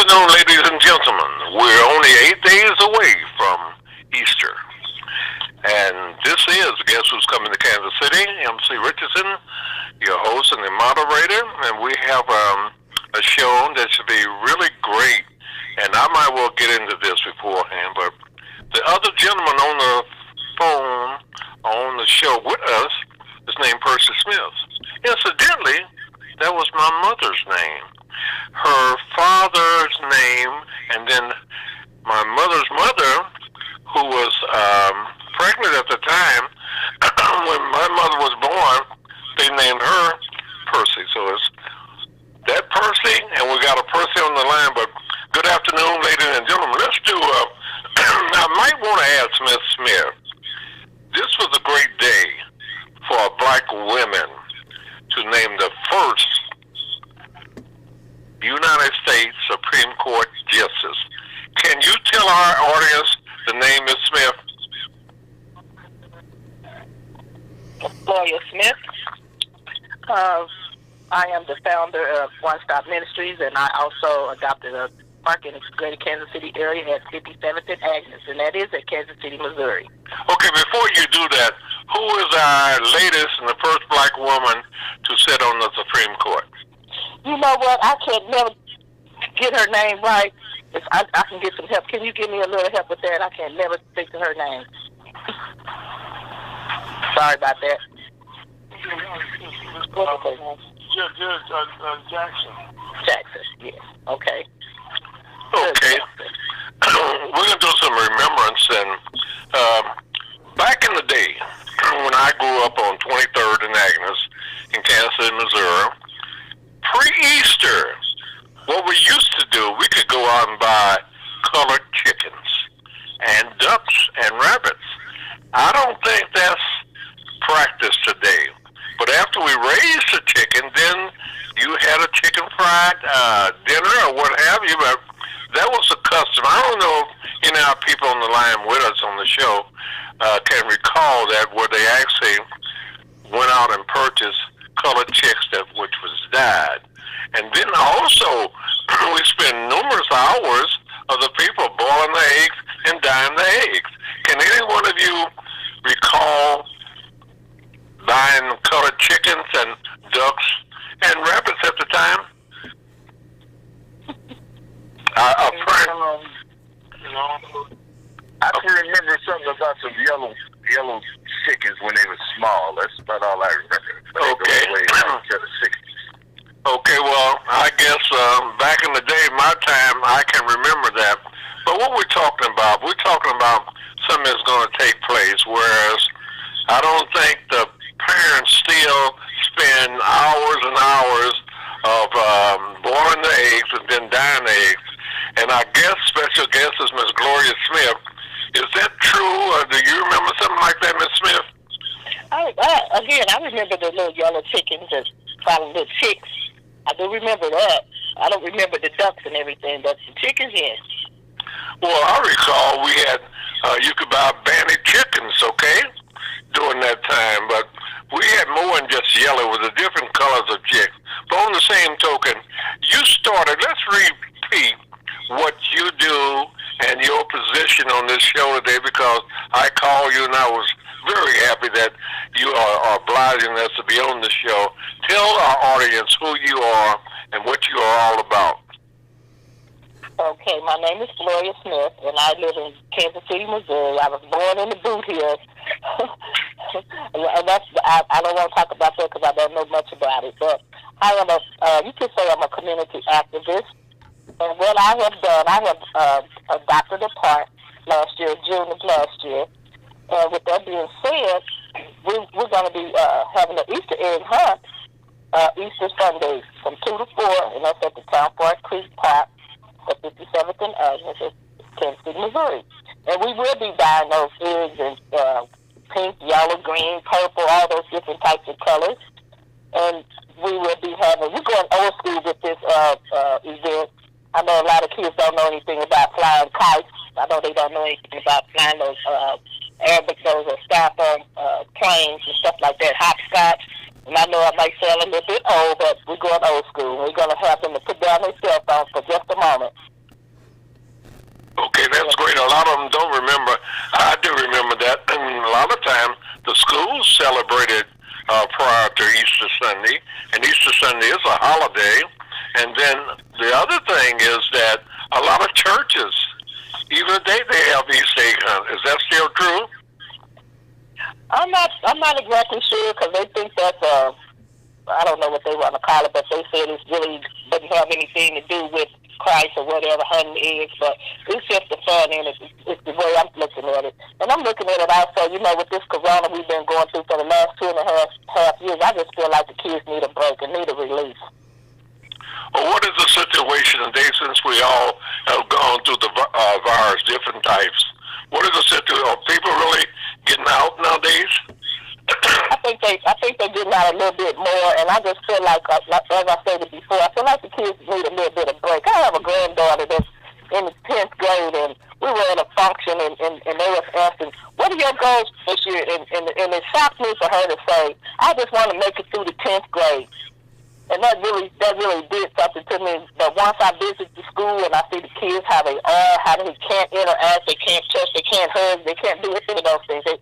afternoon, ladies and gentlemen. We're only 8 days away from Easter. And this is Guess Who's Coming to Kansas City? MC Richardson, your host and the moderator. And we have a show that should be really great. And I might well get into this beforehand, but the other gentleman on the phone on the show with us is named Percy Smith. Incidentally, that was my mother's name. Her father's name, and then my mother's mother, who was pregnant at the time, when my mother was born, they named her Percy. So it's that Percy, and we got a Percy on the line. But good afternoon, ladies and gentlemen. Let's do I might want to add Smith. This was a great day for black women to name the first United States Supreme Court Justice. Can you tell our audience the name is Smith? Gloria Smith. I am the founder of One Stop Ministries, and I also adopted a park in the greater Kansas City area at 57th and Agnes, and that is at Kansas City, Missouri. Okay, before you do that, who is our latest and the first black woman to sit on the Supreme Court? You know what? I can't never get her name right. If I can get some help. Can you give me a little help with that? I can never think of her name. Sorry about that. What's her name? Jackson. Jackson, yes. Okay. Okay. We're going to do some remembrance. And back in the day, when I grew up on 23rd and Agnes in Kansas City, Missouri, pre-Easter, what we used to do, we could go out and buy colored chickens and ducks and rabbits. I don't think that's practiced today. But after we raised the chicken, then you had a chicken fried dinner or what have you. But that was a custom. I don't know if any of our people on the line with us on the show can recall that, where they actually went out and purchased colored chicks which was dyed. And then also, we spent numerous hours of the people boiling the eggs and dyeing the eggs. Can any one of you recall buying colored chickens and ducks and rabbits at the time? I can remember something about some yellow chickens when they were small. That's about all I remember. Okay. Okay, well, I guess back in the day, my time, I can remember that. But what we're talking about something that's going to take place, whereas I don't think the parents still spend hours and hours of boiling the eggs and then dyeing the eggs. And our special guest is Miss Gloria Smith. Is that true, or do you remember something like that, Miss Smith? I remember the little yellow chickens that followed little chicks. I do remember that. I don't remember the ducks and everything, but the chickens, yes. Well, I recall we had, you could buy banty chickens, okay, during that time, but we had more than just yellow with the different colors of chicks. But on the same token, you started, let's repeat what you do and your position on this show today, because I called you and I was very happy that you are obliging us to be on the show. Tell our audience who you are and what you are all about. Okay, my name is Gloria Smith, and I live in Kansas City, Missouri. I was born in the Boot Hills. And I don't want to talk about that because I don't know much about it. But I am you could say I'm a community activist. And what I have done, I have adopted a park last year, June of last year. And with that being said, we're going to be having an Easter egg hunt Easter Sunday from 2 to 4, and that's at the Town Park Creek Park at 57th and Agnes, Kansas City, Missouri. And we will be dyeing those eggs in pink, yellow, green, purple, all those different types of colors. And we're going old school with this event. I know a lot of kids don't know anything about flying kites. I know they don't know anything about flying those those styrofoam planes and stuff like that, hopscotch. And I know I might sound a little bit old, but we're going old school. We're going to have them to put down their cell phones for just a moment. celebrate. A lot of them don't remember. I do remember that. And a lot of time, the schools celebrated prior to Easter Sunday, and Easter Sunday is a holiday. And then the other thing is that a lot of churches, even today, they have Easter egg hunt. Is that still true? I'm not exactly sure because they think that's I don't know what they want to call it, but they said it really doesn't have anything to do with Christ or whatever, hunting eggs, but it's just the fun in it. It's the way I'm looking at it. And I'm looking at it also, with this corona we've been going through for the last 2.5 years, I just feel like the kids need a break and need a release. Well, what is the situation today since we all have gone through the virus, different types? What is the situation? Are people really getting out nowadays? I think they're getting out a little bit more, and I just feel like as I said it before, I feel like the kids need a little bit of break. I have a granddaughter that's in the 10th grade, and we were at a function, and they were asking, what are your goals this year? And it shocked me for her to say, I just want to make it through the 10th grade. And that really did something to me. But once I visit the school and I see the kids, how they can't interact, they can't touch, they can't hug, they can't do any of those things. They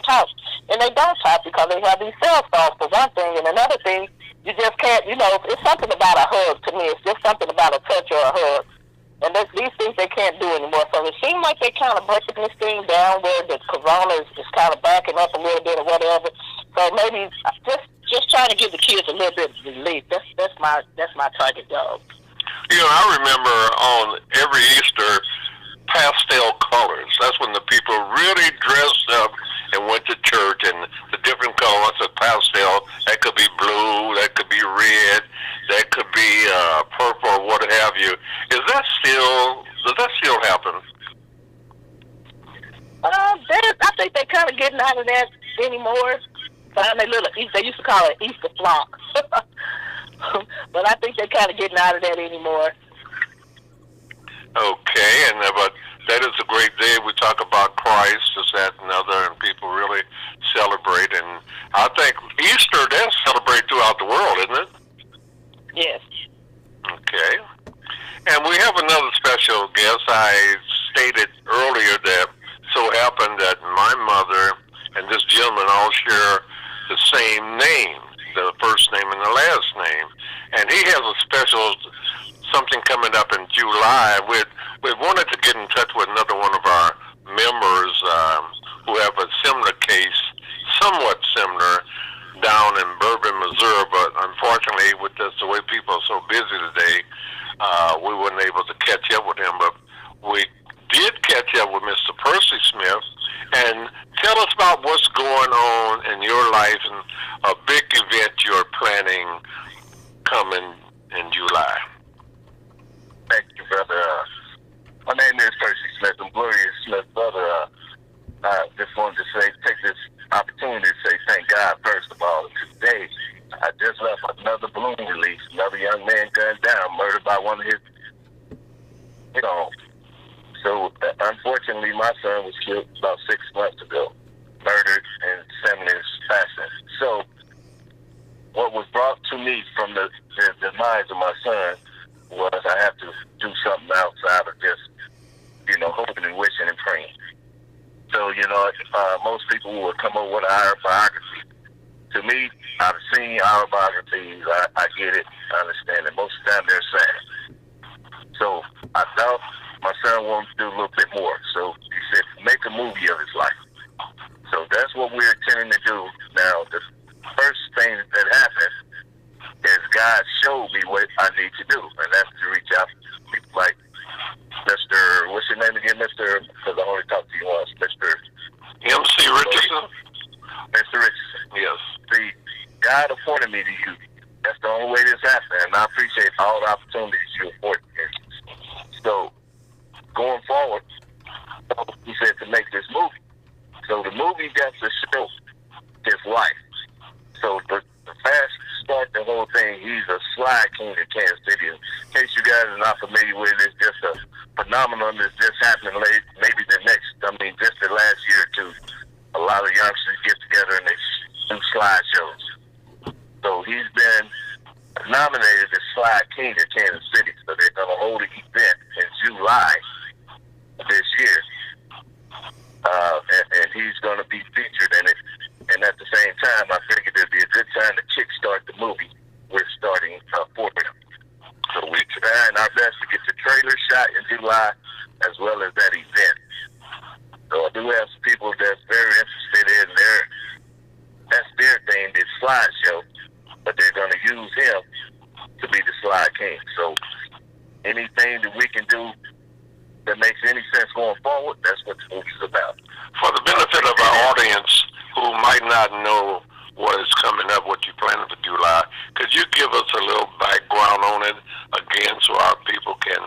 talk. And they don't talk because they have these cell phones, for one thing. And another thing, you just can't, it's something about a hug to me. It's just something about a touch or a hug. And these things they can't do anymore. So it seems like they're kind of breaking this thing down where the corona is kind of backing up a little bit or whatever. So maybe just trying to give the kids a little bit of relief. That's my target goal. I remember on every Easter, pastel colors. That's when the people really dressed up and went to church, and the different colors of pastel. That could be blue, that could be red, that could be purple, or what have you. Does that still happen? I think they're kind of getting out of that anymore. They used to call it Easter flock. But I think they're kind of getting out of that anymore. Okay, but that is a great day. We talk about Christ, this, that, and other, and people really celebrate. And I think Easter, that's celebrated throughout the world, isn't it? Yes. Okay. And we have another special guest. I stated earlier that so happened that my mother and this gentleman all share the same name, the first name and the last name. And he has a special something coming up in July. We wanted to get in touch with another one of our members who have a similar case, somewhat similar, down in Bourbon, Missouri. But unfortunately, with this, the way people are so busy today, we weren't able to catch up with him. But we did catch up with Mr. Percy Smith. And tell us about what's going on in your life and a big event you're planning coming in July. Thank you, brother. My name is Percy Smith. I'm Gloria Smith's brother. I just wanted to take this opportunity to say thank God, first of all. Today, I just left another balloon release. Another young man gunned down, murdered by one of his, So, unfortunately, my son was killed about 6 months ago, murdered in similar fashion. So, what was brought to me from the demise of my son was I have to do something outside of just, hoping and wishing and praying. So, most people would come up with an autobiography. To me, I've seen autobiographies. I get it. I understand it. Most of the time, they're sad. So, I thought my son wanted to do a little bit more. So, he said, make a movie of his life. So, that's what we're intending to do. Now, the first thing that happened is God showed me what I need to do, and that's to reach out to people like Mr. What's your name again, Mr.? Because I only talked to you once, Mr. MC Richardson. Mr. Richardson. Yes. See, God appointed me to you. That's the only way this happened, and I appreciate all the opportunities you afforded me. So, going forward, he said to make this movie. So the movie got to show his life. So the fast start the whole thing, he's a slide king of Kansas City. In case you guys are not familiar with it, it's just a phenomenon that's just happening maybe just the last year or two. A lot of youngsters get together and they do slideshows. So he's been nominated as Slide King of Kansas City. So they're going to hold an event in July this time, I figured it'd be a good time to kickstart the movie. We're starting for them. So we're trying our best to get the trailer shot in July as well as that event. So I do have some people that's very interested in that's their thing, this slideshow, but they're going to use him to be the Slide King. So anything that we can do that makes any sense going forward, that's what the movie's about. For the benefit of our audience who might not know what is coming up, what you're planning for July, could you give us a little background on it again so our people can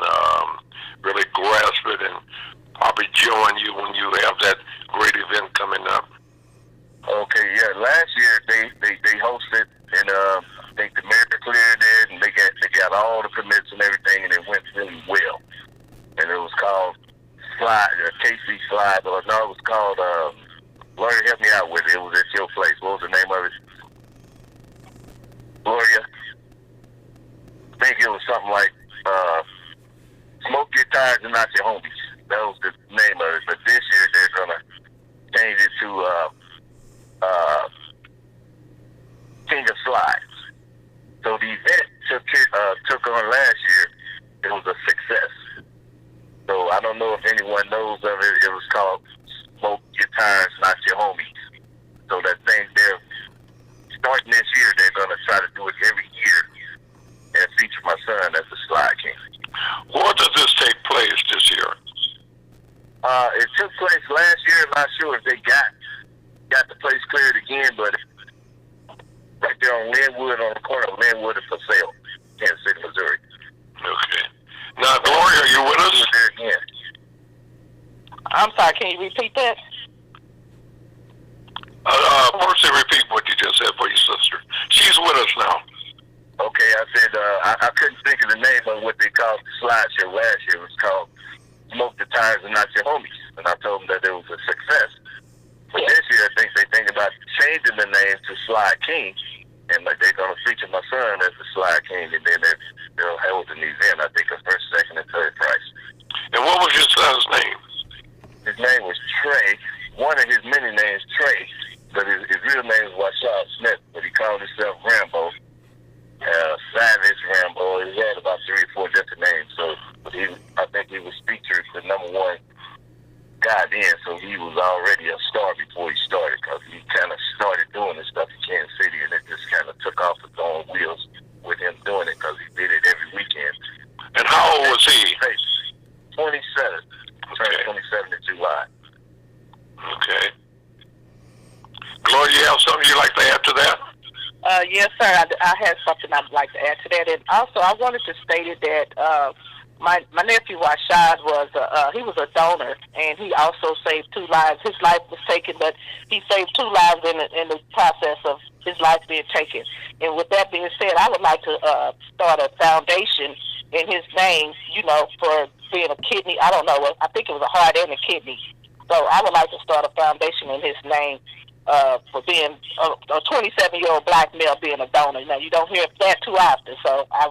really grasp it and probably join you when you have that great event coming up? Okay, yeah. Last year they hosted, and I think the mayor cleared it, and they got all the permits and everything, and it went really well. And it was called Slide, KC Slide, or no, it was called. Gloria, help me out with it. It was at your place. What was the name of it? Gloria. I think it was something like Smoke Your Tires and Not Your Homies. That was the name of it. But this year they're gonna change it to King of Slides. So the event took on last year. It was a success. So I don't know if anyone knows of it. It was called Smoke Your Tires, Not Your Homies. So that thing they're starting this year, they're going to try to do it every year and feature my son as the Slide King. Where does this take place this year? It took place last year. I'm not sure if they got the place cleared again, but right there on Linwood, on the corner of Linwood and For Sale, Kansas City, Missouri. Okay. Now, Gloria, are you with us? There again. I'm sorry, can you repeat that? First, repeat what you just said for your sister. She's with us now. Okay, I said I couldn't think of the name of what they called the slideshow last year. It was called Smoke the Tires and Not Your Homies. And I told them that it was a success. But this year, I think they're thinking about changing the name to Slide King. And they're going to feature my son as the Slide King. And then they'll hold an event, I think, a first, second, and third prize. And what was your son's name? His name was Trey. One of his many names, Trey. But his real name was Washad Smith. But he called himself Rambo. Savage Rambo. He had about 3 or 4 different names. So I think he was featured the #1 guy then. So he was already a star before he started, because he kind of started doing this stuff in Kansas City, and it just kind of took off its own wheels with him doing it, because he did it every weekend. And how old was he? 27. Turned 27 in July. Okay. Gloria, you have something you'd like to add to that? Yes, sir. I had something I'd like to add to that. And also, I wanted to state it that my nephew Rashad he was a donor, and he also saved 2 lives. His life was taken, but he saved 2 lives in the process of his life being taken. And with that being said, I would like to start a foundation in his name, for being a kidney. I don't know. I think it was a heart and a kidney. So I would like to start a foundation in his name for being a 27-year-old black male being a donor. Now, you don't hear that too often. So I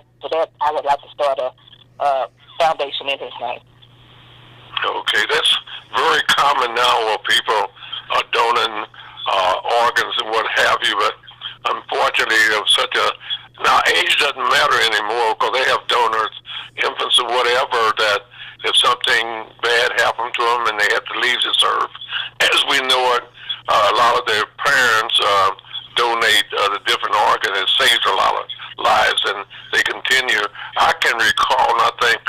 would like to start a foundation in his name. Okay, that's very common now where people are donating organs and what have you, but unfortunately now age doesn't matter anymore, because they have donors, infants or whatever, that if something bad happened to them and they have to leave this earth, as we know it, a lot of their parents donate the different organs. It saves a lot of lives, and they continue. I can recall, and I think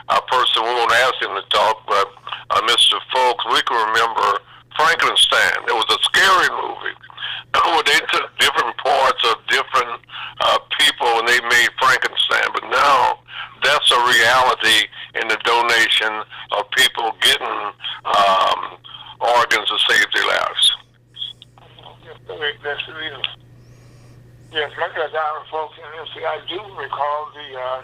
our person, we won't ask him to talk, but Mr. Fowlkes, we can remember Frankenstein. It was a scary movie where they took different parts of different people and they made Frankenstein. But now that's a reality in the donation of people getting organs to save their lives. That's real. Yes, like us our folks, I do recall the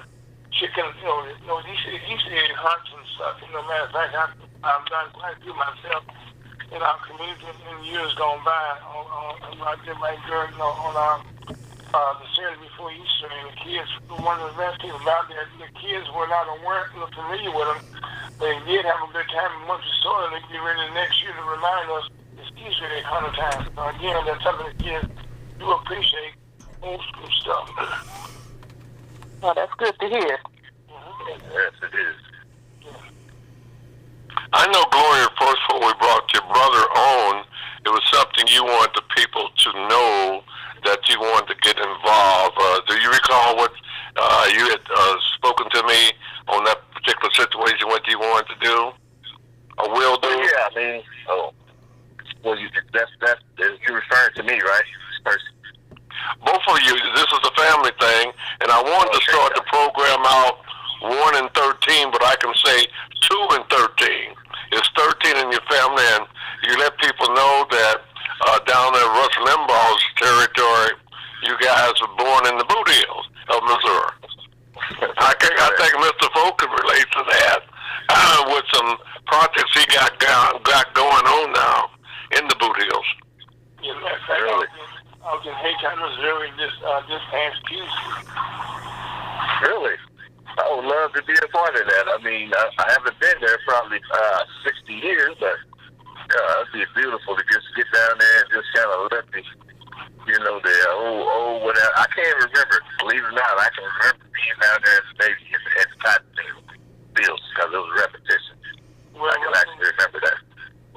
chicken, he said hunts and stuff. Matter of fact, I've done quite a few myself in our community in years gone by. I did my girl, on the Saturday before Easter, and the kids, one of the best things about that, the kids were not familiar with them. They did have a good time, and once we started, they get ready the next year to remind us, it's you say 100 times. Again, that's something that kids do appreciate old school stuff. Well, that's good to hear. Yes, it is. I know, Gloria, first when we brought your brother on, it was something you wanted the people to know that you wanted to get involved. Do you recall what you had spoken to me on that particular situation, what you wanted to do or will do? Yeah, I mean, well, you're referring to me, right? First. Both of you, this is a family thing, and I wanted to start the program out 1 and 13, but I can say 2 and 13. It's 13 in your family, and you let people know that down there in Russ Limbaugh's territory, you guys were born in the Boot Hills of Missouri. I think Mr. Folk can relate to that with some projects he got going on now in the Boot Hills. Yeah, matter of fact, really? I was in Haytown, Missouri this past Tuesday. Really? I would love to be a part of that. I mean, I haven't been there probably 60 years, but it'd be beautiful to just get down there and just kind of let the, the old whatever. I can't remember, believe it or not, I can remember being down there at the stadium at the cotton fields because it was repetition. Well, I can actually remember that.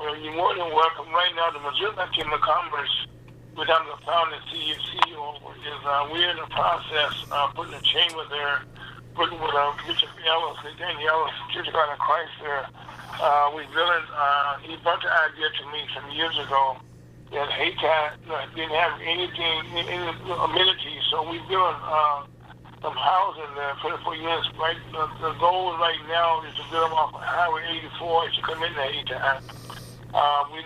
Well, you're more than welcome. Right now, the Missouri Chamber of Commerce, without the founder CEO, is we're in the process of putting a chamber there, working with Bishop Ellis, Danny Ellis, Church of God in Christ there. We building, he brought the idea to me some years ago that Haytown didn't have any amenities, so we built some housing there, 24 units. Right, the goal right now is to build them off of Highway 84 as you come into Haytown. We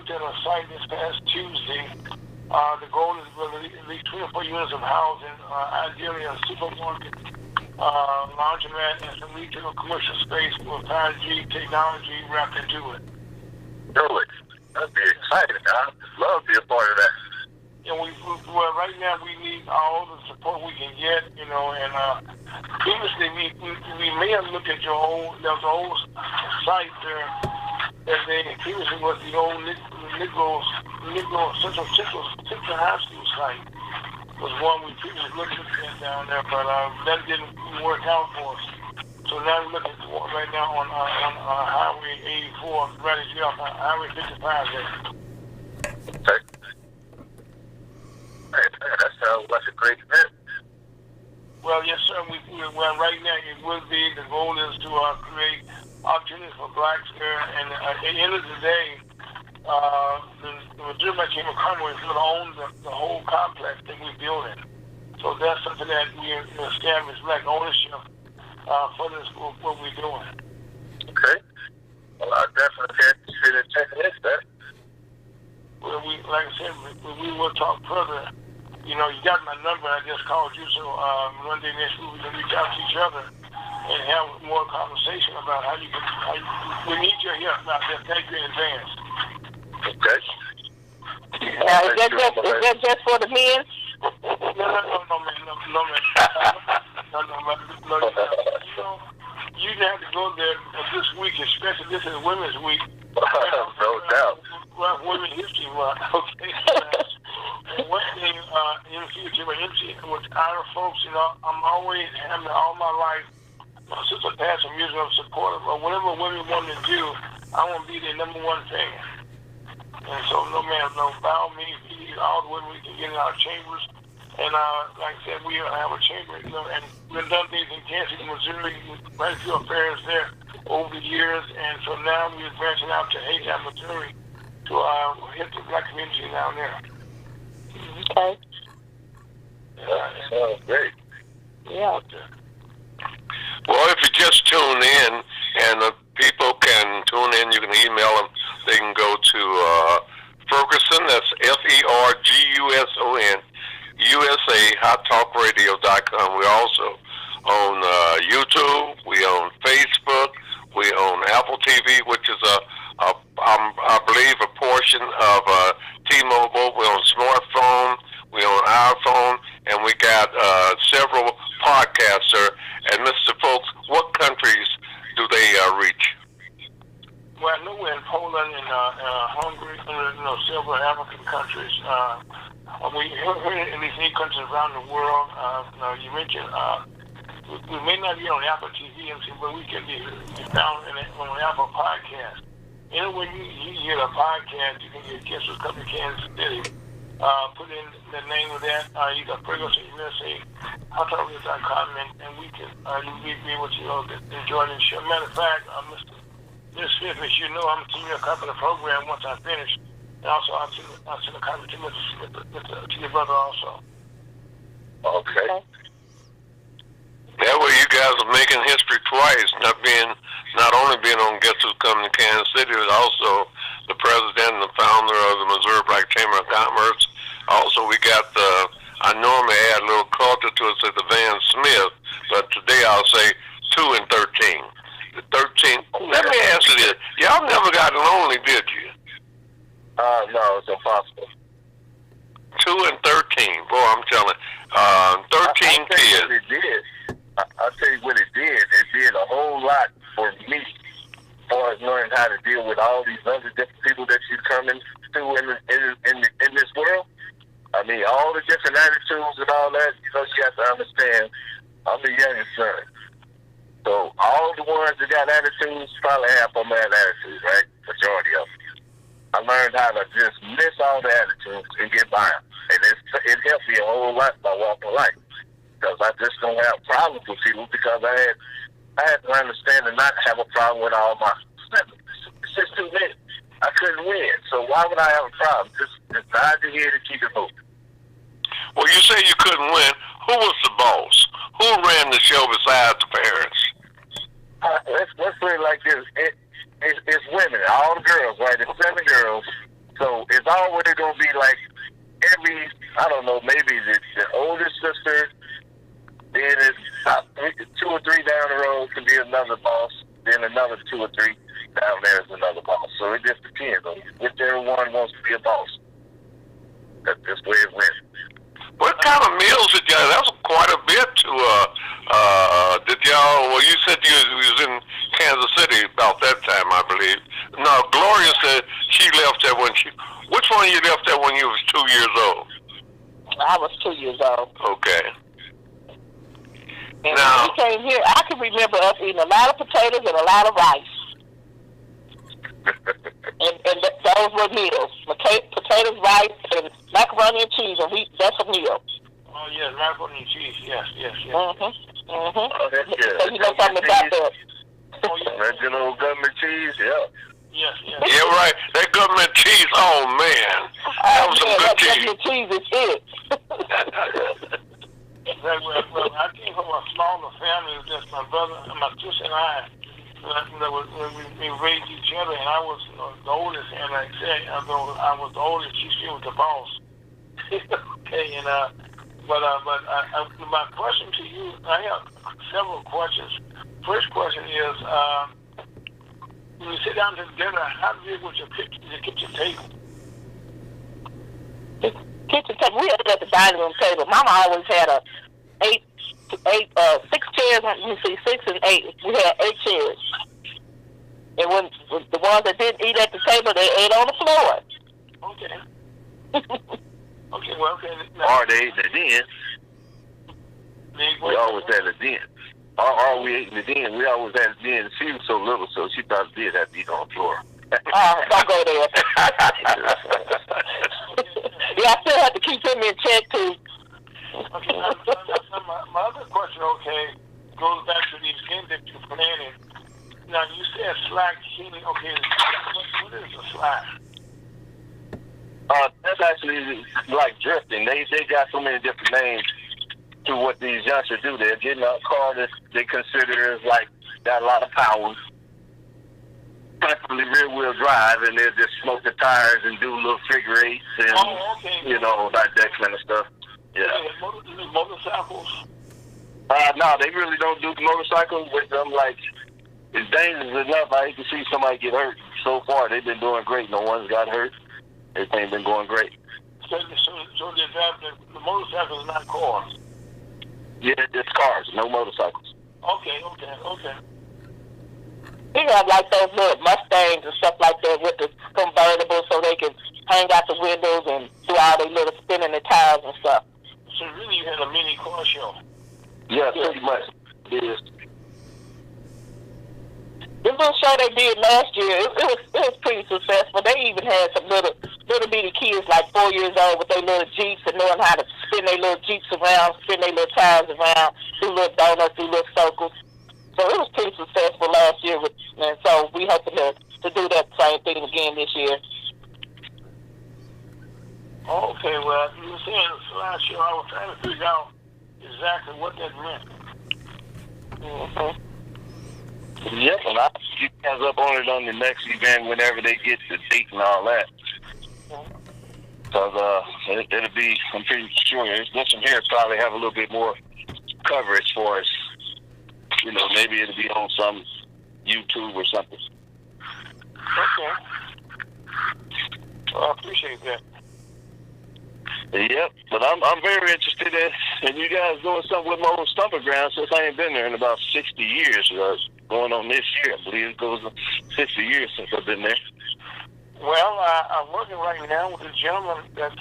did a site this past Tuesday. The goal is to build at least 24 units of housing, ideally a supermarket, laundromat, and some retail commercial space with 5G technology wrapped into it. Really? That'd be exciting. I'd love to be a part of that. And well, right now we need all the support we can get, and previously we may have looked at there was an old site there that they previously was the old Negro Central High School site. Was one we previously looked at down there, but that didn't work out for us. So now we're looking at one right now on Highway 84, right as you off Highway 55 there. Okay. That sounds like a great event. Well, yes, sir. Well, right now it will be. The goal is to create opportunities for blacks there, and at the end of the day, the Missouri Chamber of Commerce is going to own the whole complex that we're building. So that's something that we establish black ownership for this, what we're doing. Okay. Well, I definitely can't see that taking this back. Well, like I said, we will talk further. You got my number. I just called you, so one day next week we can reach out to each other and have more conversation about how you can. We need your help now. Thank you in advance. Okay. Now, is that just for the men? No, man. No. You have to go there this week, especially this is Women's Week. No doubt. Well, Women's History Month. Okay. And one thing in the future with our folks, I'm always having all my life. My sister passed some years of support, but whatever women want to do, I want to be their number one fan. And so, by all means, we need all the women we can get in our chambers. And like I said, we have a chamber, and we've done things in Kansas, Missouri, quite a few affairs there over the years. And so now we're branching out to Haytown, Missouri to hit the black community down there. Okay. Sounds great. Yeah. Well, if you just tune in, and the people can tune in, you can email them. They can go to Ferguson, that's FERGUSON, USA, HotTalkRadio.com. We're also on YouTube. We own Facebook. We own Apple TV, which is I believe a portion of T-Mobile. We own smartphone. We own iPhone, and we got several podcasts, sir. And Mr. Folks, what countries do they reach? Well, I know we're in Poland and Hungary, we in these 8 countries around the world, you mentioned we may not be on Apple TV, but we can be found on the Apple Podcast. Anywhere you hear a podcast, you can get guests who come to Kansas City. Put in the name of that. You can bring us an say hottalkradio.com, and we can be able to enjoy the show. Matter of fact, Mr. Smith, as you know, I'm sending you a copy of the program once I finish. And also, I'll send a copy to Mr. Smith, to your brother also. Okay. That way you guys are making history twice, not only being on Guess Who's Coming to Kansas City, but also the president and the founder of the Missouri Black Chamber of Commerce. Also, we got I normally add a little culture to it, say the Van Smith, but today I'll say 2 and 13. The 13. Let me ask you this. Y'all never got lonely, did you? No, it's impossible. 2 and 13. Boy, I'm telling 13 kids. It did. I'll tell you what it did. It did a whole lot for me as far as learning how to deal with all these other different people that you come into in this world. I mean, all the different attitudes and all that, you have to understand, I'm the youngest son. So all the ones that got attitudes probably have a mad attitude, right? Majority of them. I learned how to just miss all the attitudes and get by them. And it helped me a whole lot by walking life. Because I just don't have problems with people because I had to understand and not have a problem with all my siblings. It's just too many. I couldn't win. So why would I have a problem? Just nod your head and keep it moving. Well, you say you couldn't win. Who was the boss? Who ran the show besides the parents? Let's put it like this. It's women, all the girls, right? It's 7 girls. So it's always going to be like every, I don't know, maybe the oldest sister, then it's 2 or 3 down the road can be another boss, then another 2 or 3 down there is another boss. So it just depends on whichever one wants to be a boss. That's just the way it went. What kind of meals did y'all? That was quite a bit to. Did y'all? Well, you said you was in Kansas City about that time, I believe. No, Gloria said she left there when she. Which one of you left there when you was 2 years old? I was 2 years old. Okay. And now, when we came here, I can remember us eating a lot of potatoes and a lot of rice. and those were meals. Potatoes, rice, and macaroni and cheese, and that's a meal. Oh, yes, macaroni and cheese, yes. Mm-hmm. Oh, that's good. So you know something about that. Oh, yes. That good old government cheese, yeah. Yes. yeah, right. That government cheese. Oh man, that was some good cheese. That cheese is it. Well, I came from a smaller family. Just my brother, my sister, and I. We raised each other, and I was the oldest. And like I said, although I was the oldest, she still was the boss. Okay, and but my question to you, I have several questions. First question is, when you sit down together, how big was your kitchen table? The kitchen table. We had at the dining room table. Mama always had 6 chairs. Let me see, 6 and 8. We had 8 chairs. And when the ones that didn't eat at the table, they ate on the floor. Okay. Okay. Or they ate in the den. We always had a den. Or we ate in the den. We always had a den. She was so little, so she probably did have to eat on the floor. Don't go there. Yeah, I still have to keep him in check, too. Okay, my other question, goes back to these games that you're planning. Now, you said slack healing. Okay, what is a slack? That's actually like drifting. They got so many different names to what these youngsters do. They're getting a car that they consider as like got a lot of power, preferably rear wheel drive, and they'll just smoke the tires and do little figure eights and like that kind of stuff. Yeah. Motorcycles? No, they really don't do motorcycles with them. Like, it's dangerous enough. I hate to see somebody get hurt. So far, they've been doing great. No one's got hurt. Everything's been going great. So the motorcycle is not cars? Yeah, it's cars, no motorcycles. Okay. We have like those little Mustangs and stuff like that with the convertible so they can hang out the windows and do all their little spinning the tires and stuff. So really you had a mini car show. Yeah, pretty much. It is. The little show they did last year, it was pretty successful. They even had some little bitty kids like 4 years old with their little Jeeps and knowing how to spin their little Jeeps around, spin their little tires around, do little donuts, do little circles. So it was pretty successful last year, and so we hoping to do that same thing again this year. Okay, well, you were saying last year I was trying to figure out exactly what that meant. Mm-hmm. Yep, and I'll keep you guys up on it on the next event whenever they get the date and all that. Because it'll be, I'm pretty sure, this one here probably have a little bit more coverage for us. You know, maybe it'll be on some YouTube or something. Okay. Well, I appreciate that. Yep, but I'm very interested in you guys doing something with my old stomping ground since I ain't been there in about 60 years. Going on this year, I believe it goes 60 years since I've been there. Well, I'm working right now with a gentleman that's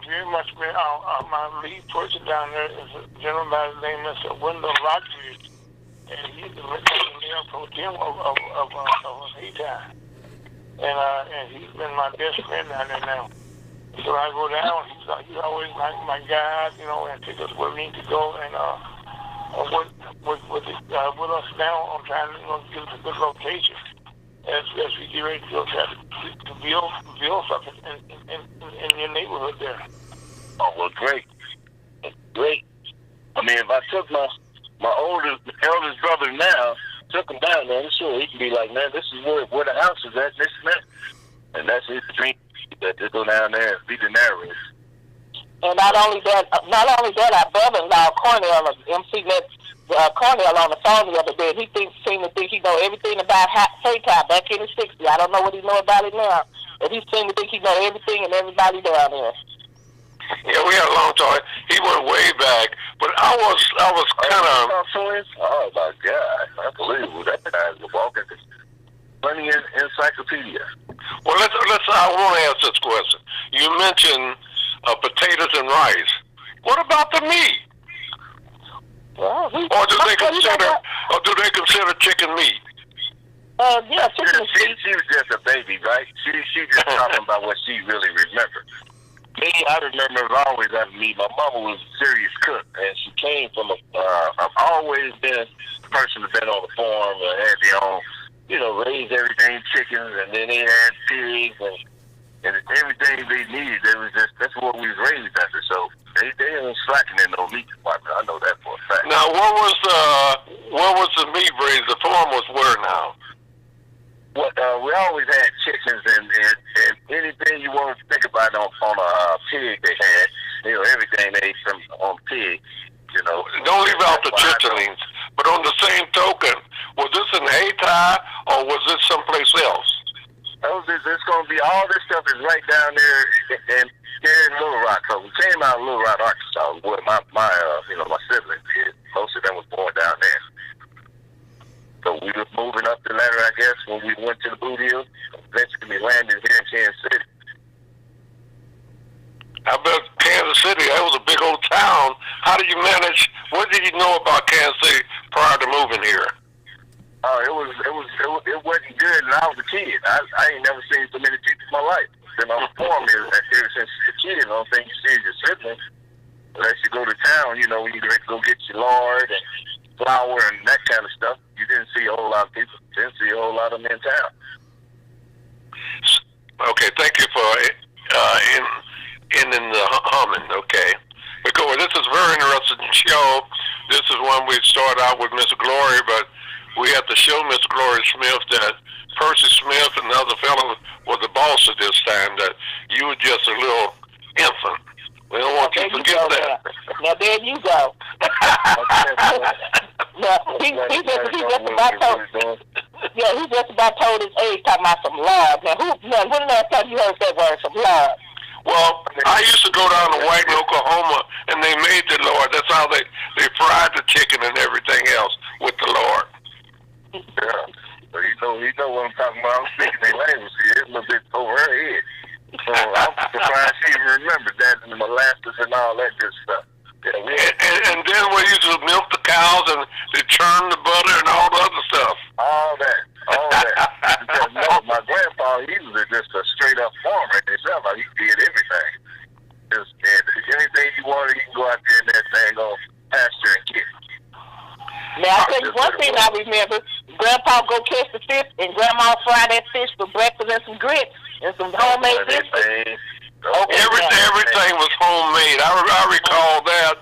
very much been my lead person down there is a gentleman by the name of Wendell Rodgers, and he's the mayor pro tem of Hayti. And he's been my best friend down there now. So I go down, he's always my guide, you know, and take us where we need to go, and with us now on trying to, you know, get us a good location as we get ready to go try to build something in your neighborhood there. Oh, well, great. I mean, if I took my eldest brother now, took him down there, I'm sure he can be like, man, this is where the house is at, this and that. And that's his dream, that to go down there and be the narrator. And not only that, our brother-in-law Cornell, MC met Cornell on the phone the other day. He seemed to think he know everything about Hayti back in the '60s. I don't know what he know about it now, but he seemed to think he know everything and everybody down there. Yeah, we had a long time. He went way back, but I was kind of. Oh my God, unbelievable! That guy's walking plenty encyclopedia. Well, I want to ask this question. You mentioned potatoes and rice. What about the meat? Well, or do they consider chicken meat? Yeah, chicken is meat. She was just a baby, right? She just talking about what she really remembered. Me, I remember always having meat. My mama was a serious cook, and she came from I've always been the person that's been on the farm and had their own, you know, raised everything, chickens, and then they had pigs and everything they needed. That's what we was raised under. So they ain't slacking in no meat department. I know that for a fact. Now, what was the meat raised? The farm was where now? We always had chickens and anything you want to think about on a pig they had. You know, everything they ate from on pig. You know. Don't leave out the chitterlings. But on the same token, was this in Hayti or was this someplace else? It's going to be all this stuff is right down there in Little Rock. So we came out of Little Rock, Arkansas. Where my siblings did. Most of them was born down there. So we were moving up the ladder, I guess, when we went to the Boot Hills. Eventually we landed here in Kansas City. I bet Kansas City, that was a big old town. How did you manage? What did you know about Kansas City prior to moving here? Oh, it wasn't good, and I was a kid. I ain't never seen so many people in my life. Been on the farm ever since a kid. The only thing you see is your siblings. Unless you go to town, you know, when you get ready to go get your lard and flour and that kind of stuff, you didn't see a whole lot of people. Didn't see a whole lot of them in town. Okay, thank you for ending the humming. Okay, because this is a very interesting show. This is one we start out with Miss Glory, but we have to show Miss Glory Smith that Percy Smith and the other fellow was the boss at this time, that you were just a little infant. We don't want you to forget that. Now there you go. He just about told his age talking about some lard. Now when the last time you heard that word, some lard? Well, I used to go down to White, Oklahoma, and they made the lard. That's how they fried the chicken and everything else with the lard. Yeah. So you know what I'm talking about. I'm speaking their language here. It's a little bit over her head. So I'm surprised she the molasses and all that good stuff. Yeah, and then we used to milk the cows and they churn the butter and all the other stuff. All that. Because no, my grandpa, he was just a straight up farmer himself. He did everything. Just anything you wanted, you can go out there in that dang old pasture and get. Now, I tell you one thing I remember. Grandpa go catch the fish, and Grandma fry that fish for breakfast and some grits and some homemade biscuits. Everything was homemade. I recall that,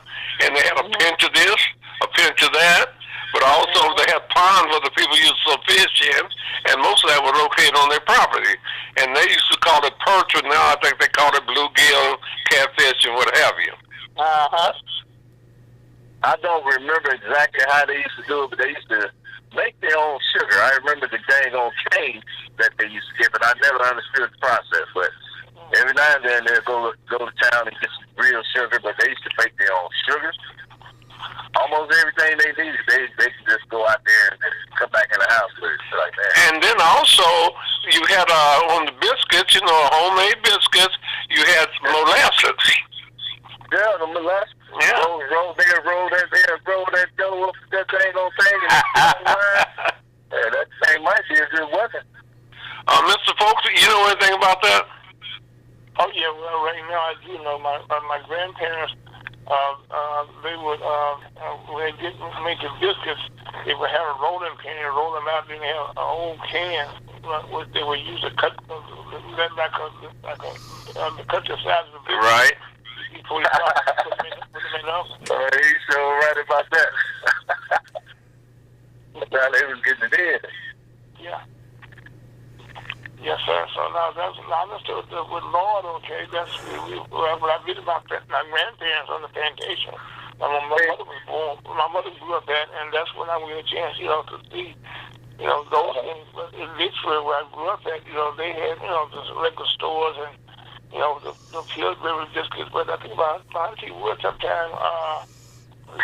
and they had a pinch of this, a pinch of that, but also they had ponds where the people used to fish in, and most of that was located on their property. And they used to call it perch, but now I think they call it bluegill, catfish, and what have you. I don't remember exactly how they used to do it, but they used to make their own sugar. I remember the dang old cane that they used to get, but I never understood the process. But every now and then they'll go to town and get some real sugar, but they used to make their own sugar. Almost everything they needed, they could just go out there and come back in the house with it like that. And then also you had on the biscuits, homemade biscuits, you had molasses. Yeah, the molasses. Yeah. Roll that dough up that dang old thing. And that thing might be a good weapon. Mr. Fowlkes, you know anything about that? Oh yeah, well right now I do know. My grandparents, they would when they did make the biscuits, they would have a rolling pin and roll them out. Then they have an old can which they would use to cut to cut the size of the biscuit. Right. Before you put them in the oven. He's so right about that. That's how they was getting it in. Yeah. Yes, sir. So now that's I understood with Lord. Okay, that's what I read about that. My grandparents on the plantation. My mother was born. My mother grew up at, and that's when I got a chance, to see, those things. But in Vicksburg, where I grew up at, they had, just regular stores and. The Pillsbury biscuits, but I think about Auntie Wood sometime,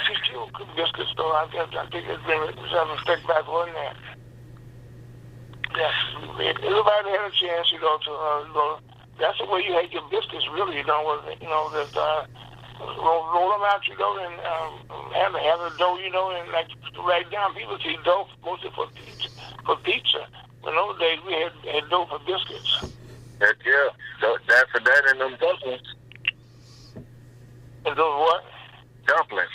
she still cooked biscuits, though. I think it's been a step back on there. Yes, everybody had a chance, to that's the way you had your biscuits, really, just roll them out, and have the dough, and like right down, people see dough mostly for pizza. In those days, we had dough for biscuits. Yeah, that for that and them dumplings. And those what? Dumplings.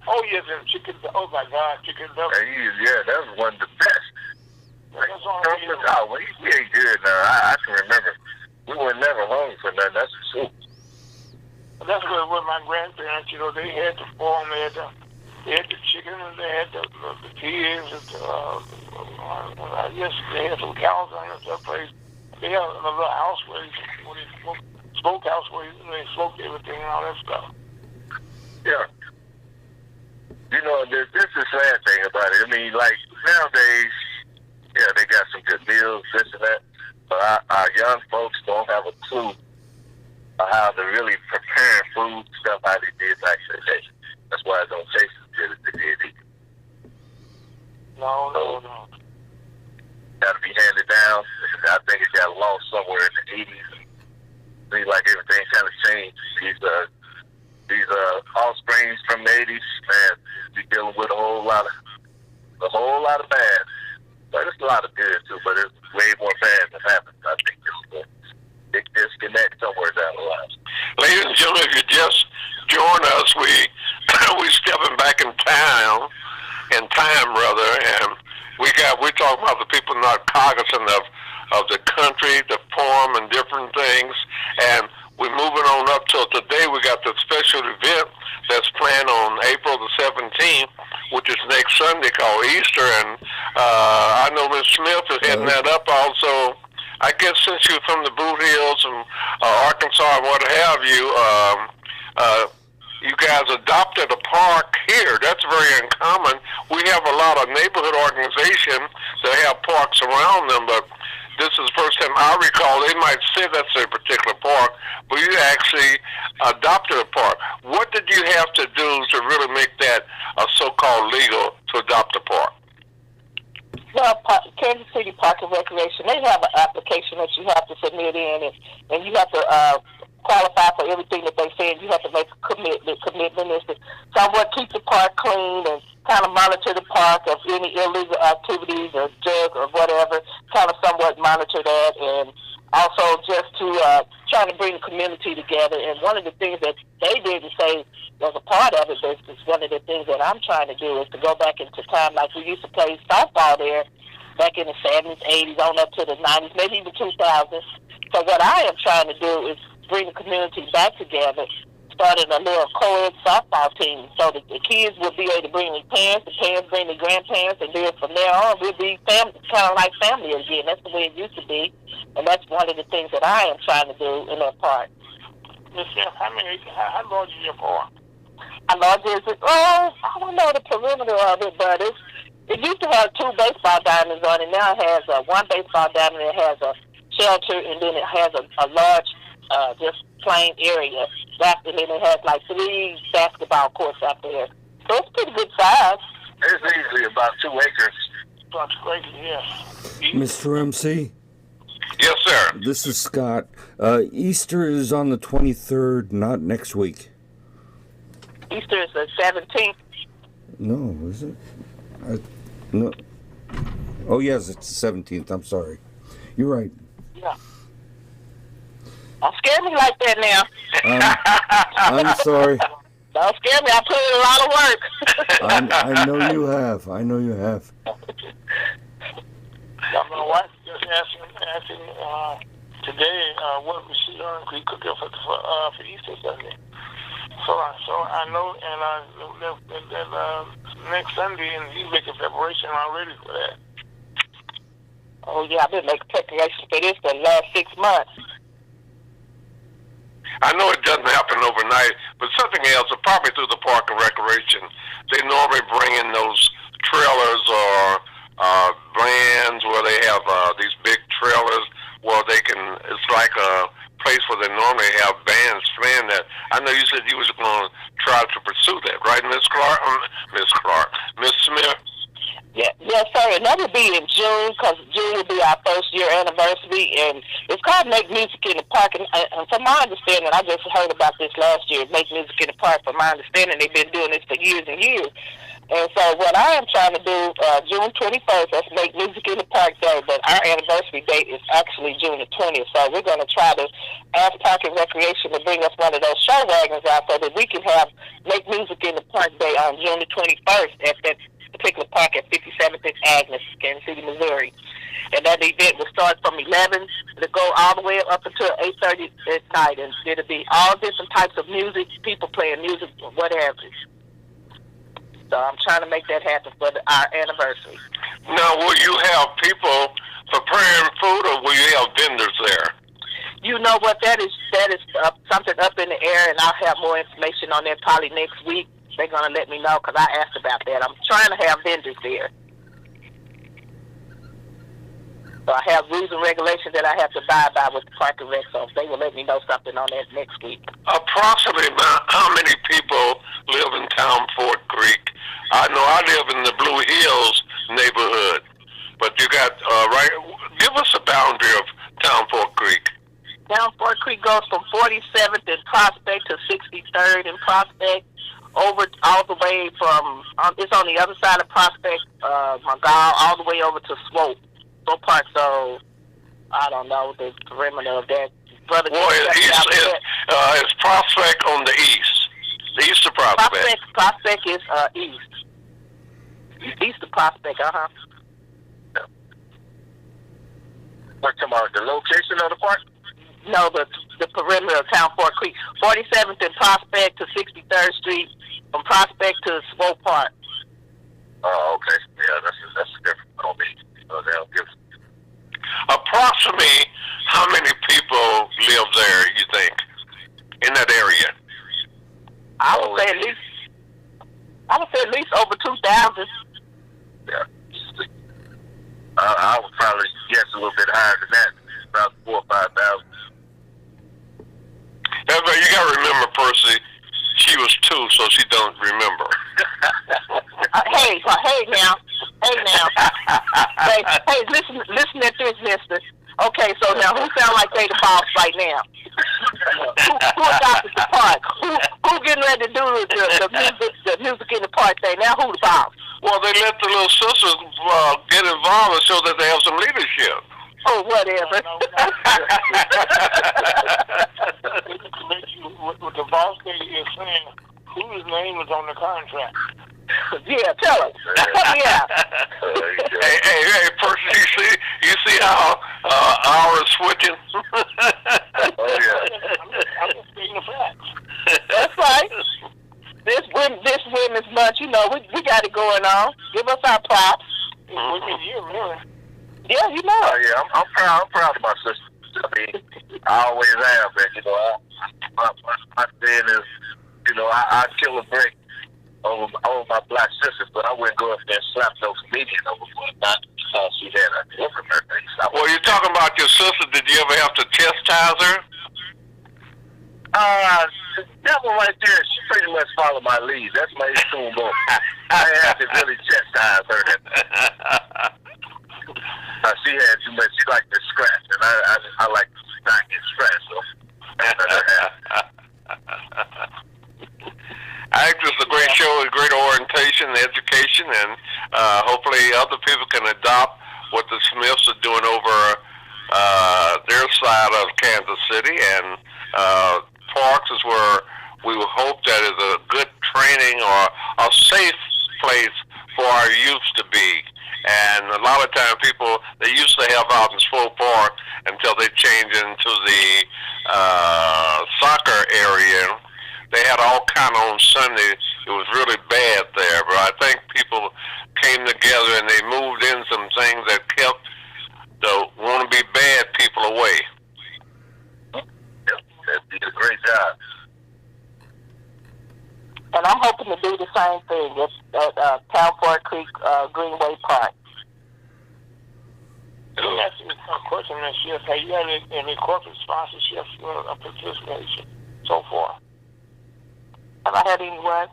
Oh, yes, and chicken. Oh, my God, chicken dumplings. Yeah, that was one of the best. Dumplings, we ate good now. I can remember. We were never hungry for nothing. That's for sure. That's what my grandparents, they had the farm. They had the chicken, and they had the pigs. I guess they had some cows on that place. They have a little house where they smoke house where they smoked everything and all that stuff. Yeah. This is the sad thing about it. I mean, like, nowadays, yeah, they got some good meals, this and that, but our young folks don't have a clue of how to really prepare food stuff how they did back in the day. That's why it don't taste as good as they did either. No. Got to be handed down. I think it got lost somewhere in the 80s. Seems like everything kind of changed. These offsprings from the 80s, man, you're dealing with a whole lot of bad. But it's a lot of good too. But it's way more bad than happens. I think it's a big disconnect somewhere down the line. Ladies and gentlemen, if you just join us, we stepping back in time, and we're talking about the people not cognizant of the country, the farm, and different things. And we're moving on up till today. We got the special event that's planned on April the 17th, which is next Sunday, called Easter. And I know Ms. Smith is heading that up also. I guess since you're from the Boot Hills and Arkansas and what have you, you guys adopted a park here. That's very uncommon. We have a lot of neighborhood organizations that have parks around them, but this is the first time I recall. They might say that's a particular park, but you actually adopted a park. What did you have to do to really make that so-called legal to adopt a park? Well, Kansas City Park and Recreation, they have an application that you have to submit in, and you have to qualify for everything that they say. You have to make a commitment. Commitment is to somewhat keep the park clean and kind of monitor the park of any illegal activities or drugs or whatever. Kind of somewhat monitor that, and also just to try to bring the community together. And one of the things that they didn't say was a part of it, but it's one of the things that I'm trying to do is to go back into time like we used to play softball there back in the 70s, 80s, on up to the 90s, maybe even 2000s. So what I am trying to do is bring the community back together, starting a little co-ed softball team so that the kids will be able to bring their parents, the parents bring their grandparents, and then from there on we'll be family, kind of like family again. That's the way it used to be, and that's one of the things that I am trying to do in that park. Miss Jeff, how large is your park? How large is it? Oh, I don't know the perimeter of it, but it used to have 2 baseball diamonds on it. Now it has one baseball diamond. It has a shelter, and then it has a large, just plain area. And then it has like 3 basketball courts out there. So it's pretty good size. It's easily about 2 acres. About 2 acres, yeah. Mr. MC? Yes, sir. This is Scott. Easter is on the 23rd, not next week. Easter is the 17th. No, is it? No. Oh, yes, it's the 17th. I'm sorry. You're right. Yeah. Don't scare me like that now. I'm sorry. Don't scare me. I put in a lot of work. I know you have. I know you have. My wife just asking today what was she going to be cooking for Easter Sunday. So I know, and next Sunday, and he's making preparation already for that. Oh, yeah, I've been making preparations for this for the last 6 months. I know it doesn't happen overnight, but something else, probably through the Park and Recreation, they normally bring in those trailers or vans where they have these big trailers where they can, it's like a place where they normally have bands playing that. I know you said you was going to try to pursue that, right, Miss Smith? Yeah, yes, sir. And that will be in June, because June will be our first year anniversary, and it's called Make Music in the Park. And from my understanding, I just heard about this last year, Make Music in the Park. From my understanding, they've been doing this for years and years. And so what I am trying to do, June 21st, that's Make Music in the Park Day, but our anniversary date is actually June the 20th. So we're going to try to ask Park and Recreation to bring us one of those show wagons out so that we can have Make Music in the Park Day on June the 21st at that particular park at 57th and Agnes, Kansas City, Missouri. And that event will start from 11 to go all the way up until 8:30 at night. And it'll be all different types of music, people playing music, whatever. So I'm trying to make that happen for our anniversary. Now, will you have people preparing food, or will you have vendors there? You know what, that is something up in the air, and I'll have more information on that probably next week. They're going to let me know, because I asked about that. I'm trying to have vendors there. So I have rules and regulations that I have to abide by with the Park and Rec, so they will let me know something on that next week. Approximately how many people live in Town Fort Creek? I know I live in the Blue Hills neighborhood, but you got, give us a boundary of Town Fort Creek. Town Fort Creek goes from 47th and Prospect to 63rd and Prospect, over all the way from, it's on the other side of Prospect, Montgomery, all the way over to Swope Park. So, I don't know the perimeter of that. Brother, well, it's Prospect on the east. The east of Prospect. Prospect is east. East of Prospect, What, about the location of the park? No, the perimeter of Town Fort Creek. 47th and Prospect to 63rd Street, from Prospect to Swope Park. Oh, okay. Yeah, that's different. Oh, they'll give. Approximately how many people live there, you think, in that area? I would say at least over 2,000. Yeah. I would probably guess a little bit higher than that, about 4,000 or 5,000. Yeah, but you got to remember, Percy, she was 2, so she don't remember. Hey now. Hey, listen at this, mister. Okay, so now who sound like they the boss right now? Who adopted the park? Who getting ready to do the music in the park thing? Now who the boss? Well, they let the little sisters get involved and show that they have some leadership. Oh, whatever. What the boss lady is saying, whose name is on the contract? Yeah, tell us. Yeah. Hey, person, you see how ours switching? Oh yeah. I'm just speaking the facts. That's right. This Women's Month, you know, we got it going on. Give us our props. Women's Year, really. Yeah, you know. Oh yeah, I'm proud of my sister. I mean, I always have, and you know, my thing is, you know, I'd kill a break over my black sisters, but I wouldn't go up there and slap no comedian over for it, not because she had a different thing. Well, you're talking about your sister. Did you ever have to chastise her? That one right there, she pretty much followed my lead. That's my tune going. I didn't have to really chastise her. She had too much. She liked to scratch, and I like to not get scratched. So I think this is a great show, a great orientation, education, and hopefully other people can adopt what the Smiths are doing over their side of Kansas City. And Fowlkes is where we hope that is a good training or a safe place for our youth to be. And a lot of times people, they used to have out in Swope Park until they changed into the soccer area. They had all kind of on Sunday. It was really bad there, but I think people came together and they moved in some things that kept the wanna-be bad people away. Yep, they did a great job. And I'm hoping to do the same thing at Town Fork Creek Greenway Park. Let me ask you a question, Ms. Chef. Have you had any corporate sponsorships or participation so far? Have I had anyone?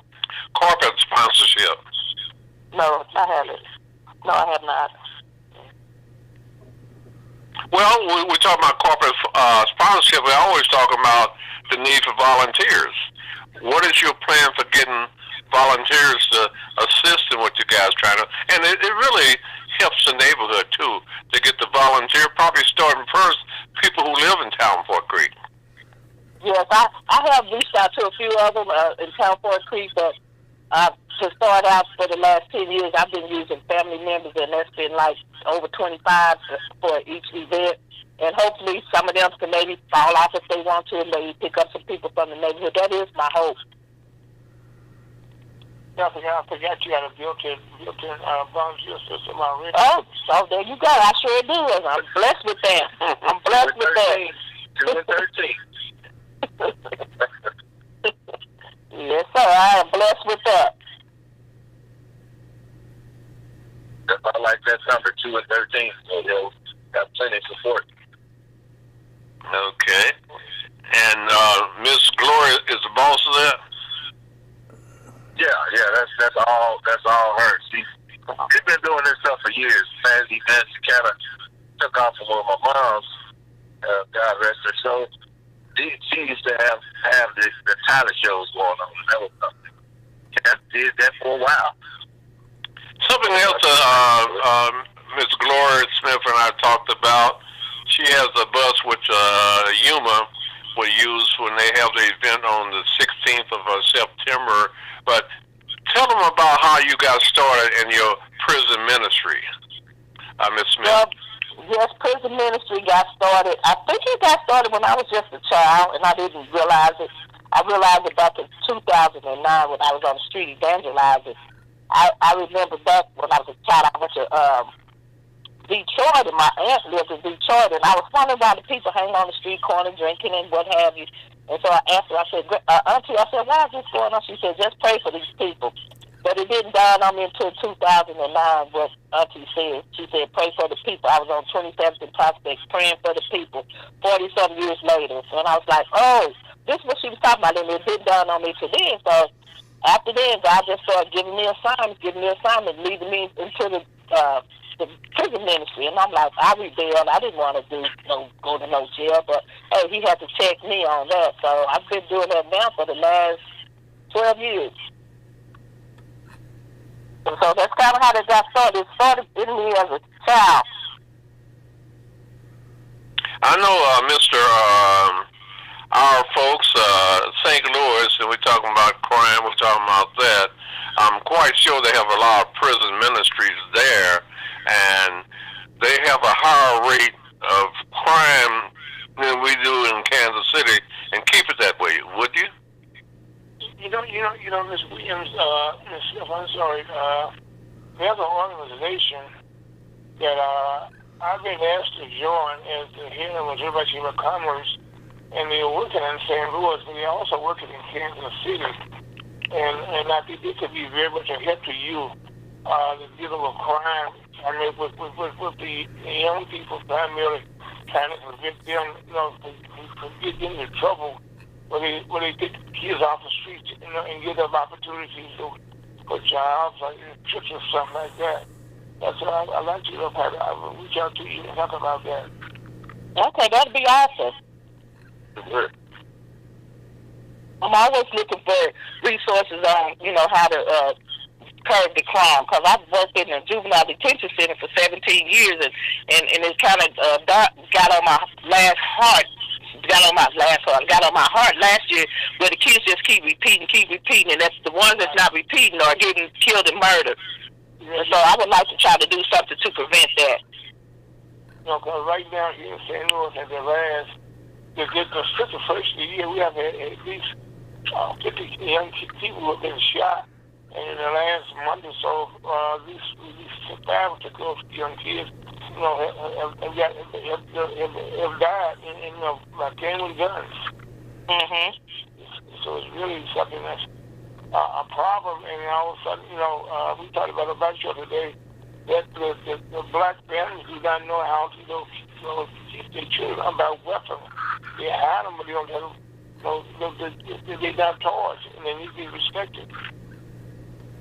Corporate sponsorship. No, I haven't. No, I have not. Well, we talk about corporate sponsorship. We always talk about the need for volunteers. What is your plan for getting volunteers to assist in what you guys trying to? And it really helps the neighborhood too to get the volunteer. Probably starting first, people who live in Town Fork Creek. Yes, I have reached out to a few of them in Town Fork Creek, but to start out for the last 10 years, I've been using family members, and that's been like over 25 for each event. And hopefully some of them can maybe fall off if they want to, and maybe pick up some people from the neighborhood. That is my hope. I forgot you had a built-in volunteer system already. Oh, so there you go. I sure do. And I'm blessed with that. I'm blessed with that. 2 and 13. Yes, sir. I am blessed with that. I like that number, 2 and 13. So they'll got plenty of support. Okay. And Miss Gloria is the boss of that? Yeah, that's all her. She's been doing this stuff for years. As events, she kind of took off from one of my moms, God rest her soul. She used to have the talent shows going on. That was something. She did that for a while. Something else Miss Gloria Smith and I talked about, she has a bus which Yuma will use when they have the event on the 16th of September. But tell them about how you got started in your prison ministry, Miss Smith. Well, yes, prison ministry got started. I think it got started when I was just a child, and I didn't realize it. I realized it back in 2009 when I was on the street evangelizing. I remember back when I was a child, I went to Detroit, and my aunt lived in Detroit, and I was wondering why the people hang on the street corner drinking and what have you. And so I asked her, I said, Auntie, I said, why is this going on? She said, just pray for these people. But it didn't dawn on me until 2009 what Auntie said. She said, pray for the people. I was on 27th and Prospect praying for the people 40-some years later. And I was like, oh, this is what she was talking about. And it didn't dawn on me till then. So after then, God just started giving me assignments, leading me into the the prison ministry, and I'm like, I rebelled. I didn't want to go to no jail, but hey, he had to check me on that. So I've been doing that now for the last 12 years. And so that's kind of how that got started. It started in me as a child. I know, Mr. Our folks, St. Louis, and we're talking about crime, we're talking about that. I'm quite sure they have a lot of prison ministries there, and they have a higher rate of crime than we do in Kansas City, and keep it that way, would you? You know, Ms. Williams, Ms. Smith, I'm sorry, there's an organization that I've been asked to join as the head of the Missouri Chamber of Commerce, and they're working in St. Louis, but they're also working in Kansas City. And I think it could be very much a help to you, the dealing with crime. I mean, with the young people primarily trying to prevent them, from getting into trouble where they get kids off the streets, and give them opportunities for jobs, like trips or something like that. That's what I'd like to know. I will reach out to you and talk about that. Okay, that'd be awesome. Good. I'm always looking for resources on, how to curb the crime, because I've worked in a juvenile detention center for 17 years, and it kind of got on my heart last year, where the kids just keep repeating, and that's the ones that's not repeating are getting killed and murdered. And so I would like to try to do something to prevent that. Because right now here in St. Louis, at the first of the year, we have at least 50 young people who have been shot. And in the last month or so, at least 5 particular young kids, have died by carrying guns. Mm-hmm. So it's really something that's a problem. And all of a sudden, we talked about a black show today, that the black families do not know how to, teach their children about weapons. They hide them, but they don't have them. They're not taught, and they need to be respected.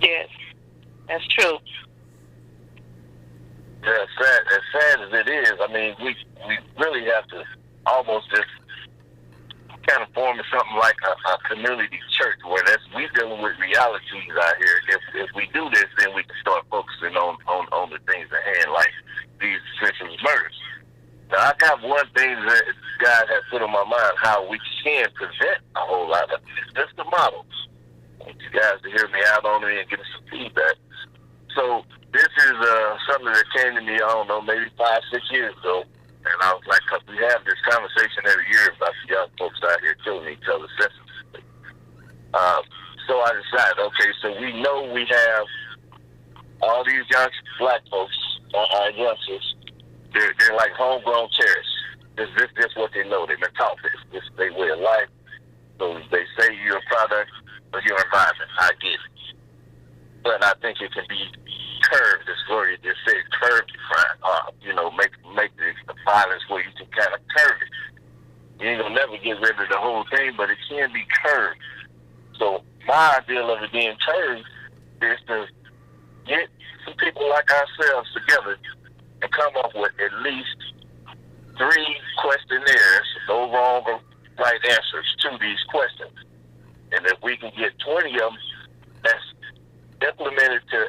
Yes, that's true. Yeah, as sad as it is, I mean, we really have to almost just kind of form something like a community church where we dealing with realities out here. If we do this, then we can start focusing on the things at hand, like these senseless murders. Now, I got one thing that God has put on my mind, how we can prevent a whole lot of this. Just the models. I want you guys to hear me out on it and give me some feedback. So this is something that came to me, I don't know, maybe 5-6 years ago. And I was like, because we have this conversation every year about the young folks out here killing each other senselessly. So I decided, okay, so we know we have all these young black folks, our youngsters, they're like homegrown terrorists. This is what they know. They've been taught this. This is their way of life. So they say you're a product of your environment. I get it. But I think it can be curbed, as Gloria just said, curb the crime. Make the violence where you can kind of curb it. You ain't gonna never get rid of the whole thing, but it can be curbed. So my ideal of it being curbed is to get some people like ourselves together and come up with at least 3 questionnaires, no wrong or right answers to these questions. And if we can get 20 of them that's implemented to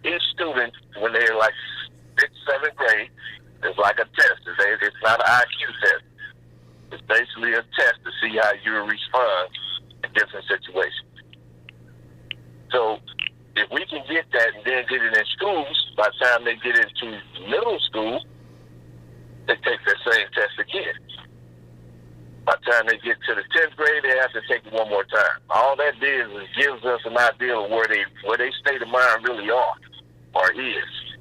each student when they're like 6th, 7th grade, it's like a test. It's not an IQ test. It's basically a test to see how you respond in different situations. So if we can get that and then get it in schools, by the time they get into middle school, they take that same test again. By the time they get to the 10th grade, they have to take it one more time. All that does is gives us an idea of where they state of mind really are or is.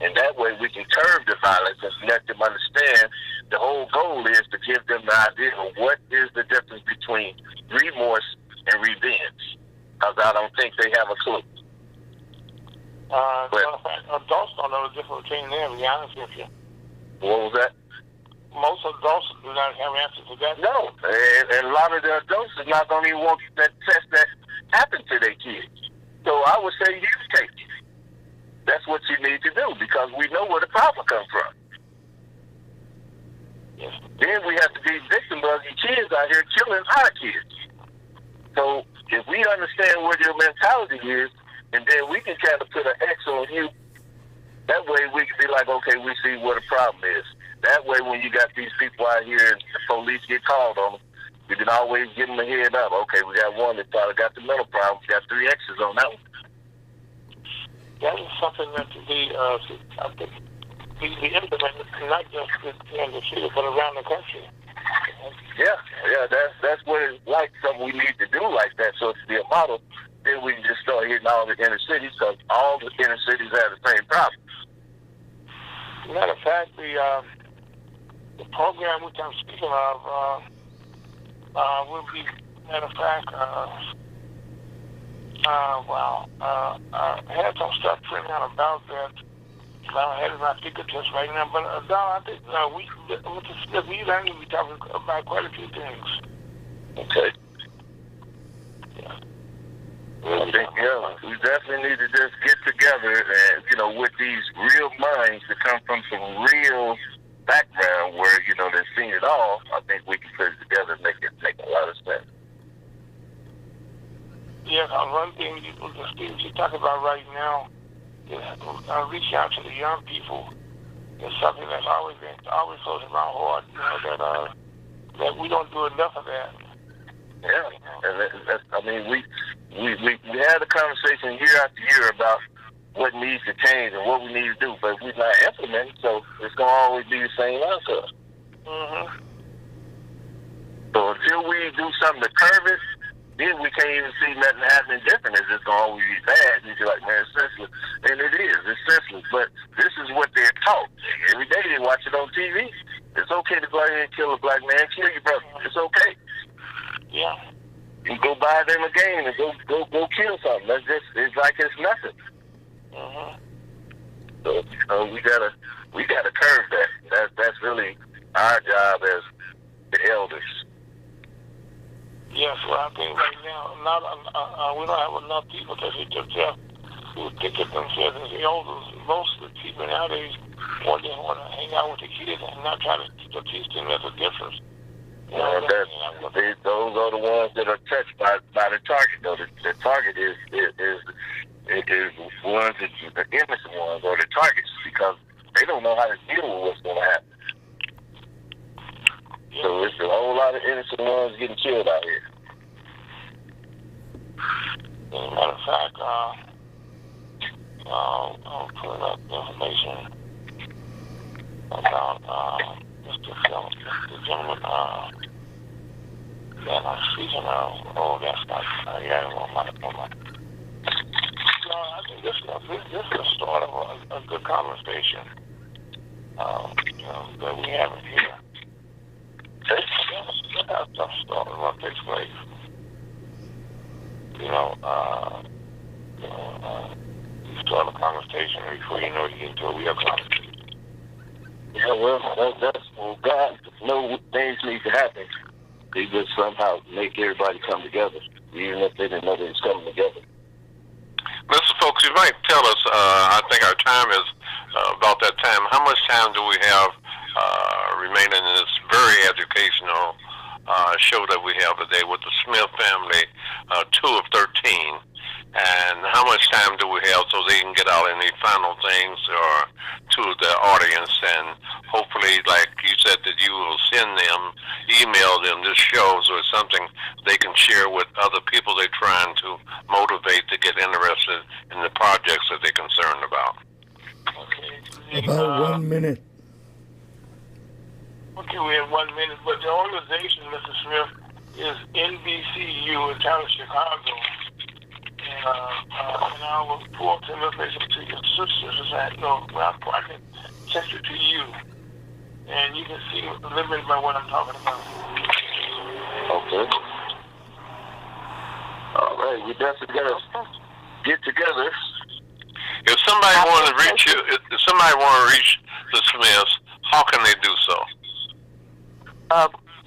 And that way we can curb the violence and let them understand the whole goal is to give them the idea of what is the difference between remorse and revenge. Because I don't think they have a clue. Adults don't know the difference between them, to be honest with you. What was that? Most adults do not have answers to that. No, and a lot of the adults are not going to even want that test that happened to their kids. So I would say you take it. that's what you need to do, because we know where the problem comes from. Yes. Then we have to be victims of these kids out here killing our kids. So if we understand what your mentality is, and then we can kind of put an X on you, that way we can be like, okay, we see what the problem is. That way when you got these people out here and the police get called on them, we can always give them a head up. Okay, we got one that probably got the mental problem. We got 3 X's on that one. That is something that I think be implemented, not just in the city, but around the country. Yeah, that's what it's like. Something we need to do like that, so it's be a model. Then we can just start hitting all the inner cities, because all the inner cities have the same problem. Matter of fact, the program which I'm speaking of will be, matter of fact, I had some stuff written out about that. I had it in my fingertips right now, but I think with the Smith, we going to be talking about quite a few things. Okay. Yeah. I think, we definitely need to just get together and, with these real minds that come from some real background where, they've seen it all. I think we can put it together and make a lot of sense. Yeah, one thing the students you talk about right now is reach out to the young people. It's something that's always floating around hard, that we don't do enough of that. Yeah, and we had a conversation year after year about what needs to change and what we need to do, but we're not implementing, so it's going to always be the same answer. Mm-hmm. So until we do something to curb it, then we can't even see nothing happening different. It's just going to always be bad. And you're like, man, it's senseless. And it is. It's senseless. But this is what they're taught. Every day they watch it on TV. It's okay to go out here and kill a black man. Kill your brother. It's okay. Yeah. You go buy them a game and go kill something. It's like it's nothing. Mm-hmm. So we gotta curb that. That's really our job as the elders. Yes, well, I think right now, we don't have enough people to hit themselves who think of themselves as elders. Most of the people nowadays want to hang out with the kids and not try to teach them there's a difference. Those are the ones that are touched by the target. Though the target is ones that the innocent ones or the targets, because they don't know how to deal with what's going to happen. So it's a whole lot of innocent ones getting killed out here. As a matter of fact, I'll put up the information about the gentleman that I'm speaking of. Oh, that's not. I got it on my. No, I think this is the start of a good conversation that we have here. That's how stuff started, what takes place. You start a conversation before you know you get into a real conversation. Yeah, well, that's well, God knows things need to happen. He just somehow make everybody come together, even if they didn't know they was coming together. Mr. Fowlkes, you might tell us, I think our time is about that time. How much time do we have remaining in this very educational show that we have today with the Smith family, 2 of 13? And how much time do we have so they can get out any final things or to the audience? And hopefully, like you said, that you will email them this show, so it's something they can share with other people they're trying to motivate to get interested in the projects that they're concerned about. Okay. About 1 minute. Okay, we have 1 minute, but the organization, Mr. Smith, is NBCU in town of Chicago. And I will report to your sisters that I can text it to you, and you can see a little bit about what I'm talking about. Okay. All right, we definitely gotta get together. If somebody want to reach you, if somebody want to reach the Smiths, how can they do so?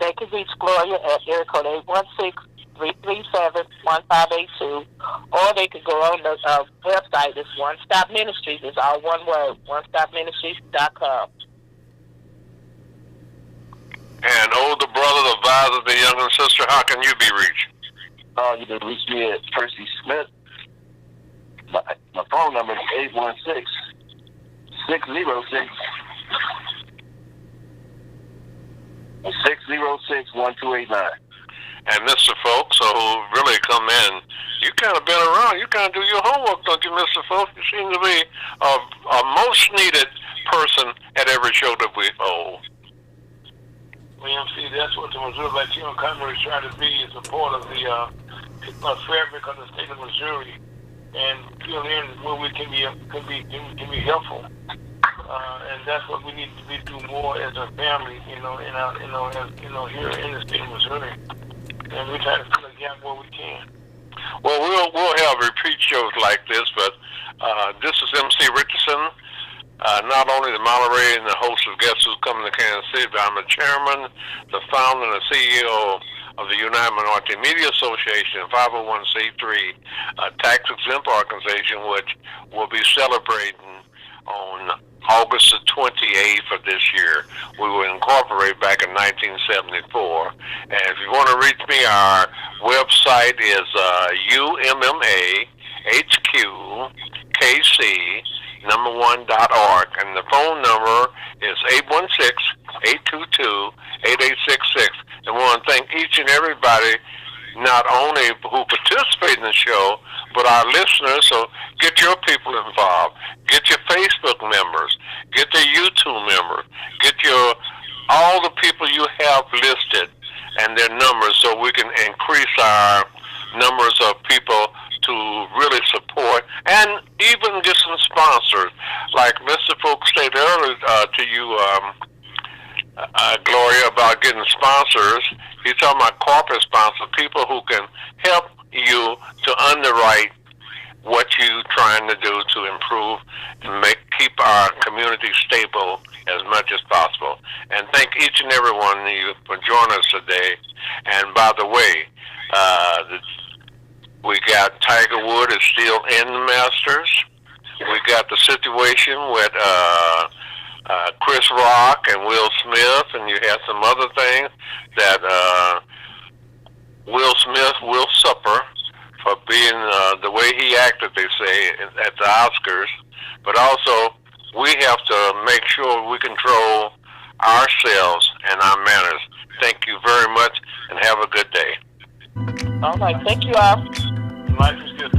They can reach Gloria at area code 337-1582, or they could go on the website. It's One Stop Ministries. It's all one word, onestopministries.com. And older brother, advisor, the younger sister, how can you be reached? You can reach me at Percy Smith. My phone number is 606-1289. And Mr. Fowlkes, who really come in, you kind of been around. You kind of do your homework, don't you, Mr. Fowlkes? You seem to be a most needed person at every show that we hold. Well, see, that's what the Missouri Latino Congress is trying to be, is a part of the fabric of the state of Missouri, and fill in where we can be helpful. And that's what we need to do more as a family, here in the state of Missouri. And we try to fill a gap where we can. Well, we'll have repeat shows like this, but this is MC Richardson. Not only the Monterey and the host of Guests Who's Coming to Kansas City, but I'm the chairman, the founder, and the CEO of the United Minority Media Association, a 501c3 tax-exempt organization, which will be celebrating on August the 28th of this year. We were incorporated back in 1974. And if you want to reach me, our website is ummahqkc1.org, and the phone number is 816-822-8866. And we want to thank each and everybody, not only who participate in the show, but our listeners. So get your people involved. Get your Facebook members. Get the YouTube members. Get all the people you have listed and their numbers, so we can increase our numbers of people to really support and even get some sponsors. Like Mr. Fowlkes stated earlier to you, Gloria, about getting sponsors. He's talking about corporate sponsors, people who can help you to underwrite what you're trying to do to improve and keep our community stable as much as possible. And thank each and every one of you for joining us today. And by the way, we got Tiger Woods is still in the Masters. We got the situation with Chris Rock and Will Smith, and you have some other things that Will Smith will suffer for being the way he acted, they say, at the Oscars. But also, we have to make sure we control ourselves and our manners. Thank you very much, and have a good day. All right. Thank you all. Life is good.